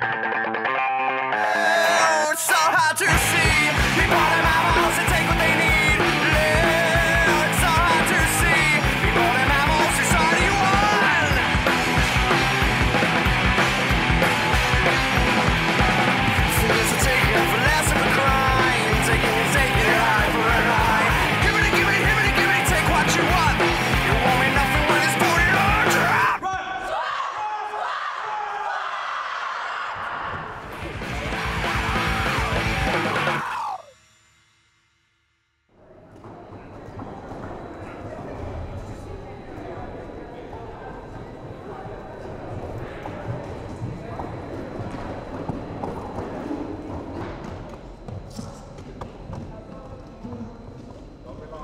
It's so hard to see. People in my house and take what they need. It's so hard to see. People in my house, society won. Fingers are taken for less of a crime. Taking it high for a ride. Give it, take what you want. You want me nothing when it's putting on drop.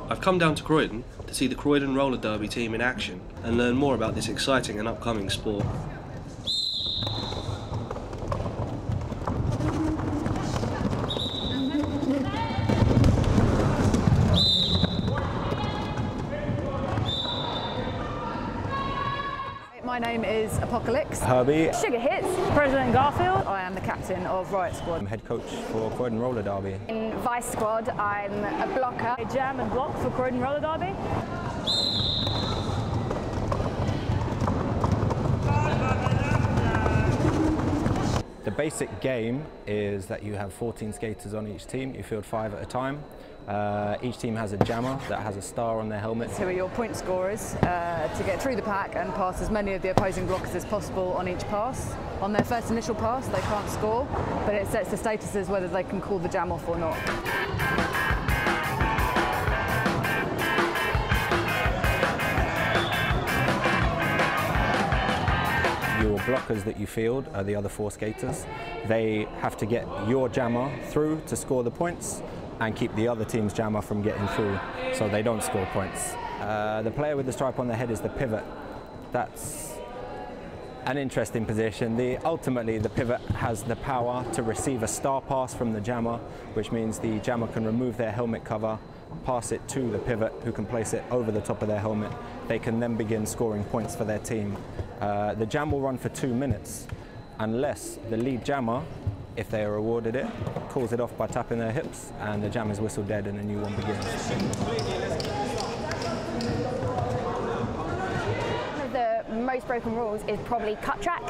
I've come down to Croydon to see the Croydon Roller Derby team in action and learn more about this exciting and upcoming sport. My name is Apocalypse. Herbie. Sugar Hits. President Garfield. I am the captain of Riot Squad. I'm head coach for Croydon Roller Derby. In Vice Squad, I'm a blocker. I jam and block for Croydon Roller Derby. The basic game is that you have 14 skaters on each team. You field 5 at a time. Each team has a jammer that has a star on their helmet. Who are your point scorers to get through the pack and pass as many of the opposing blockers as possible on each pass. On their first initial pass, they can't score, but it sets the statuses whether they can call the jam off or not. Your blockers that you field are the other 4 skaters. They have to get your jammer through to score the points and keep the other team's jammer from getting through so they don't score points. The player with the stripe on their head is the pivot. That's an interesting position. Ultimately, the pivot has the power to receive a star pass from the jammer, which means the jammer can remove their helmet cover, pass it to the pivot, who can place it over the top of their helmet. They can then begin scoring points for their team. The jam will run for 2 minutes unless the lead jammer, if they are awarded it, calls it off by tapping their hips, and the jam is whistled dead and a new one begins. One of the most broken rules is probably cut track.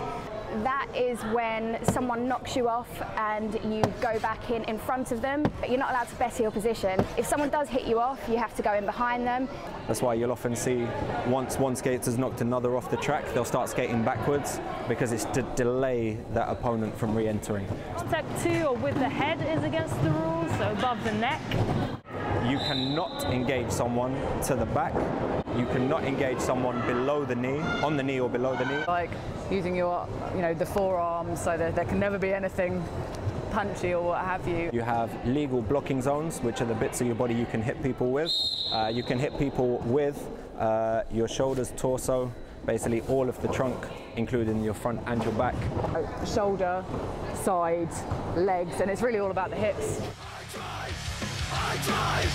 That is when someone knocks you off and you go back in front of them, but you're not allowed to better your position. If someone does hit you off, you have to go in behind them. That's why you'll often see once one skater's knocked another off the track, they'll start skating backwards because it's to delay that opponent from re-entering. Contact to or with the head is against the rules, so above the neck. You cannot engage someone to the back. You cannot engage someone below the knee, on the knee or below the knee. Like using your, the forearms so that there can never be anything punchy or what have you. You have legal blocking zones, which are the bits of your body you can hit people with. You can hit people with your shoulders, torso, basically all of the trunk, including your front and your back. Shoulder, side, legs, and it's really all about the hips. I drive.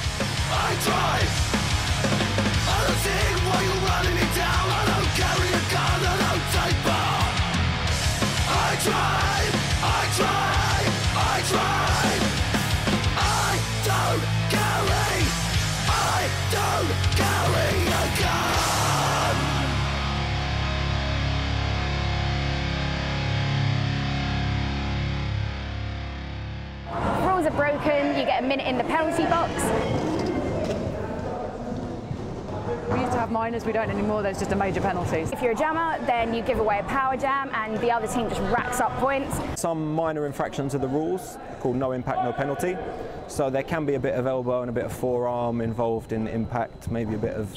I don't sing while you're running me down. I don't carry a gun, I don't take bar. I drive. I don't carry a gun. Rules are broken, you get a minute in the penalty box. We used to have minors, we don't anymore, there's just a major penalty. If you're a jammer, then you give away a power jam and the other team just racks up points. Some minor infractions of the rules, called no impact, no penalty. So there can be a bit of elbow and a bit of forearm involved in impact, maybe a bit of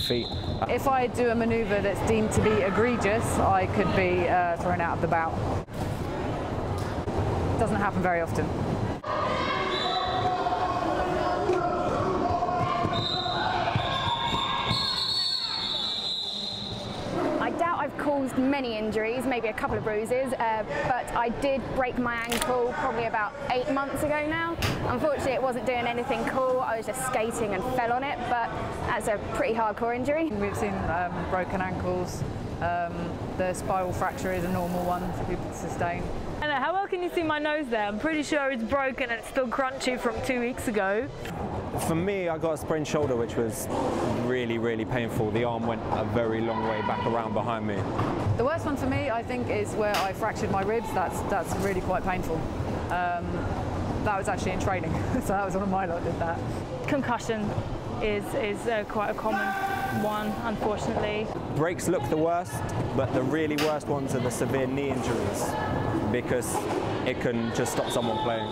feet. If I do a manoeuvre that's deemed to be egregious, I could be thrown out of the bout. Doesn't happen very often. I doubt I've caused many injuries, maybe a couple of bruises, but I did break my ankle probably about 8 months ago now. Unfortunately, it wasn't doing anything cool. I was just skating and fell on it, but that's a pretty hardcore injury. We've seen broken ankles, the spiral fracture is a normal one for people to sustain. And how well can you see my nose there? I'm pretty sure it's broken and it's still crunchy from 2 weeks ago. For me, I got a sprained shoulder, which was really, really painful. The arm went a very long way back around behind me. The worst one for me, I think, is where I fractured my ribs. That's really quite painful. That was actually in training, so that was one of my lot did that. Concussion is quite a common one, unfortunately. Breaks look the worst, but the really worst ones are the severe knee injuries, because it can just stop someone playing.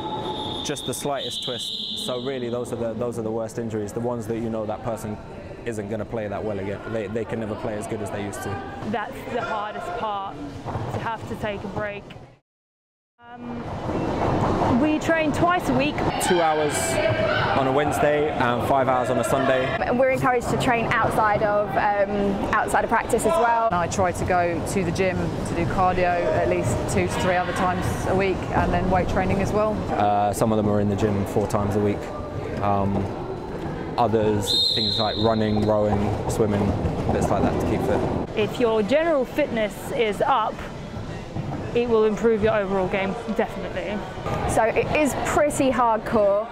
Just the slightest twist. So really, those are the worst injuries. The ones that you know that person isn't going to play that well again. They can never play as good as they used to. That's the hardest part, to have to take a break. We train twice a week. 2 hours on a Wednesday and 5 hours on a Sunday. And we're encouraged to train outside of practice as well. I try to go to the gym to do cardio at least 2 to 3 other times a week, and then weight training as well. Some of them are in the gym 4 times a week. Others, things like running, rowing, swimming, bits like that to keep fit. If your general fitness is up, it will improve your overall game, definitely. So it is pretty hardcore.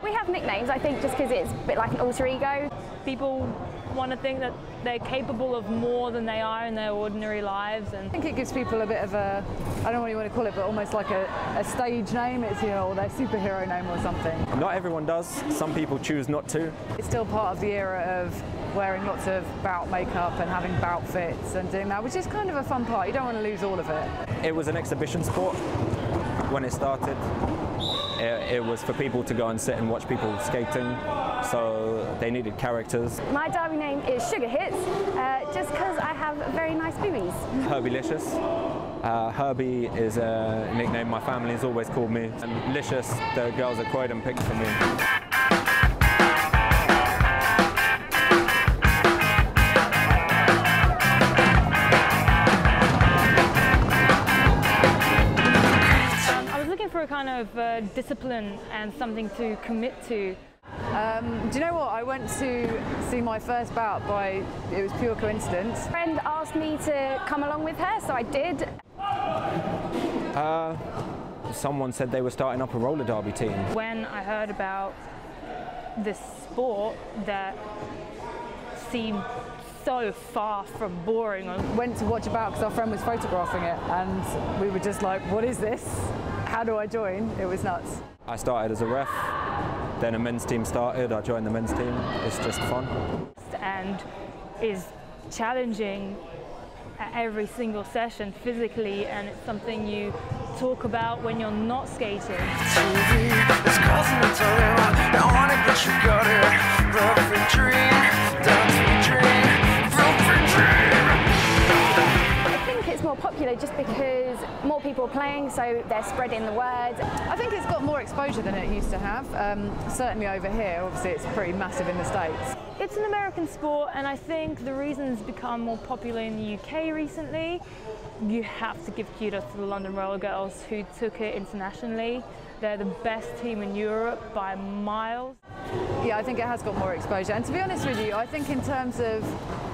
We have nicknames, I think, just because it's a bit like an alter ego. People want to think that they're capable of more than they are in their ordinary lives. And I think it gives people a bit of a, I don't know what you want to call it, but almost like a stage name. It's, you know, or their superhero name or something. Not everyone does. Some people choose not to. It's still part of the era of wearing lots of bout makeup and having bout fits and doing that, which is kind of a fun part. You don't want to lose all of it. It was an exhibition sport when it started. It was for people to go and sit and watch people skating, so they needed characters. My derby name is Sugar Hits, just because I have very nice boobies. Herbie-licious. Herbie is a nickname my family has always called me, and Licious, the girls at Croydon picked for me. a kind of discipline and something to commit to. Do you know what? I went to see my first bout it was pure coincidence. A friend asked me to come along with her, so I did. Someone said they were starting up a roller derby team. When I heard about this sport that seemed so far from boring. Went to watch a bout because our friend was photographing it, and we were just like, what is this? How do I join? It was nuts. I started as a ref, then a men's team started, I joined the men's team. It's just fun. And is challenging at every single session physically, and it's something you talk about when you're not skating. More popular just because more people are playing, so they're spreading the word. I think it's got more exposure than it used to have. Certainly over here, obviously it's pretty massive in the States. It's an American sport, and I think the reason it's become more popular in the UK recently, you have to give kudos to the London Roller Girls who took it internationally. They're the best team in Europe by miles. Yeah, I think it has got more exposure. And to be honest with you, I think in terms of,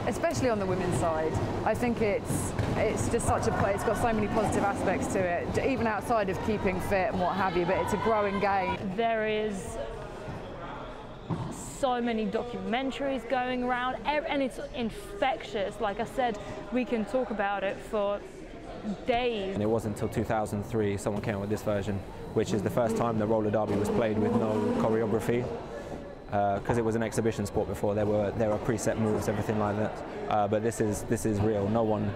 especially on the women's side, I think it's just such it's got so many positive aspects to it, even outside of keeping fit and what have you, but it's a growing game. There is so many documentaries going around, and it's infectious. Like I said, we can talk about it for days. And it wasn't until 2003 someone came up with this version, which is the first time the roller derby was played with no choreography, because it was an exhibition sport before. There were preset moves, everything like that. But this is real. No one,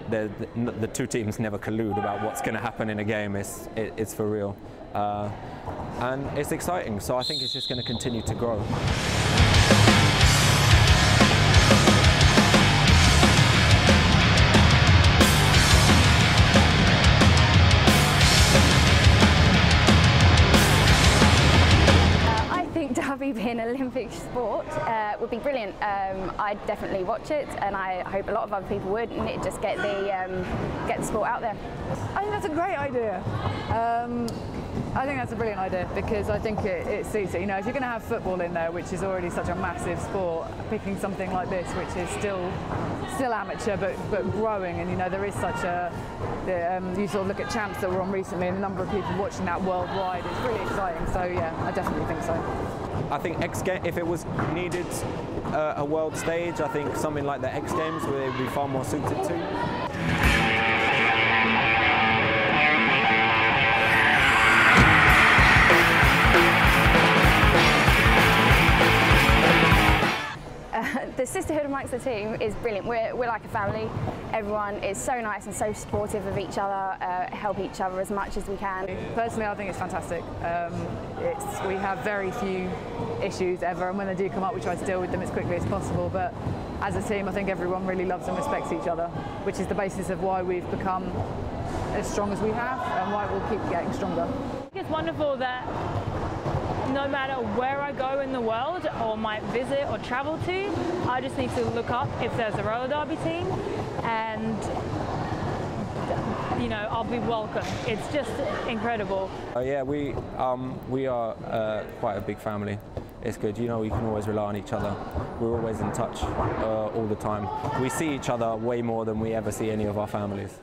the two teams never collude about what's going to happen in a game. It's for real, and it's exciting. So I think it's just going to continue to grow. Derby being an Olympic sport would be brilliant. I'd definitely watch it, and I hope a lot of other people would, and it'd just get the sport out there. I think that's a great idea. I think that's a brilliant idea because I think it suits it. You know, if you're going to have football in there, which is already such a massive sport, picking something like this, which is still amateur but growing, and you know there is such a you sort of look at champs that were on recently, and the number of people watching that worldwide is really exciting. So yeah, I definitely think so. I think if it was needed a world stage, I think something like the X Games would be far more suited to. The sisterhood amongst the team is brilliant. We're like a family. Everyone is so nice and so supportive of each other, help each other as much as we can. Personally, I think it's fantastic. We have very few issues ever, and when they do come up, we try to deal with them as quickly as possible. But as a team, I think everyone really loves and respects each other, which is the basis of why we've become as strong as we have and why we'll keep getting stronger. It's wonderful that no matter where I go in the world or might visit or travel to, I just need to look up if there's a roller derby team, and you know, I'll be welcome. It's just incredible. Yeah, we are quite a big family. It's good, you know, we can always rely on each other. We're always in touch all the time. We see each other way more than we ever see any of our families.